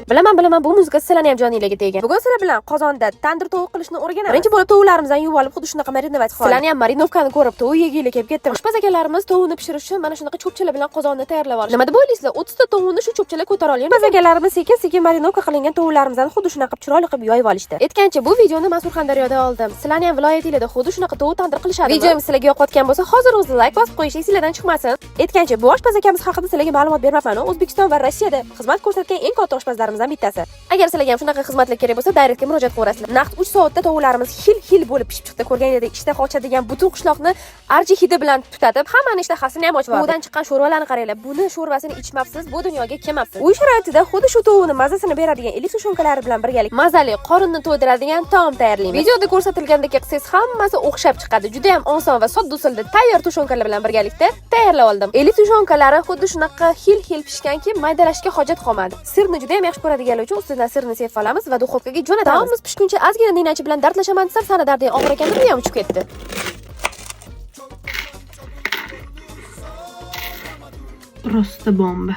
Bilaman, bu muzika sizlarni ham joningizga tegan. Bugun sizlar bilan qozonda tandir tovuq qilishni o'rganamiz. Birinchi bo'lib tovuqlarimizdan yuvib olib, xuddi shunaqa marinovать qilib. Sizlarni ham marinovkani ko'rib, tovuq yeginglar kelib ketdim. Oshpaz akalarimiz tovuqni pishirish uchun mana shunaqa cho'pchalar bilan qozonni tayyorlab olishdi. Nima deb o'ylaysizlar? 30 ta tovuqni shu cho'pchalar ko'tara olgan. Oshpaz akalarimiz sekin-sekin marinovka qilingan tovuqlarimizdan xuddi shunaqa chiroyli qilib yoyib olishdi. Aytgancha, bu videoni men Surxondaryoda oldim. Sizlarni ham viloyatingizda xuddi shunaqa tovuq tandir qilishadi. Videom sizlarga yoqayotgan bo'lsa, hozir o'zi like bosib qo'yishingiz sizlardan chiqmasin. Aytgancha, bu oshpaz akamiz haqida sizlarga ma'lumot bermayman. O'zbekiston va Rossiyada xizmat ko'rsatgan eng katta oshpazlarimizdan bittasi. Agar sizlarga ham shunaqa xizmatlar kerak bo'lsa, direktga murojaat qilasizlar. Naqd 3 soatda tovuqlarimiz xil bo'lib pishib chiqdi. Ko'rganingizda ishtaha ochadigan butun qishloqni arji hidi bilan tutatib, hammaning ishtahasini ham ochib yubordi. Bundan chiqqan sho'rvalarni qaranglar. Buni sho'rvasini ichmabsiz, bu dunyoga kelmabsiz. Uy sharoitida xuddi shu tovuqni mazasini beradigan ilik sushonkalari bilan birgalik mazali, qorinni to'ydiradigan taom tayyorlaymiz. Videoda ko'rsatilgandek qilsangiz hammasi o'xshab chiqadi. Juda ham oson va sodda usulda tayyor tushonkalar bilan birgalikda tayyorlab oldim. Ilik tushonkalari xuddi shunaqa xil pishganki, maydalashga hojat qolmadi. Sirni juda ham yaxshi ko'radiganlar uchun ustidan sirni sepib olamiz va duxovkaga jo'natamiz. Taomimiz pishguncha ozgina ninachi bilan dardlashaman desam, sana darding og'ir ekan deb ham uchib ketdi. Rosta bomba.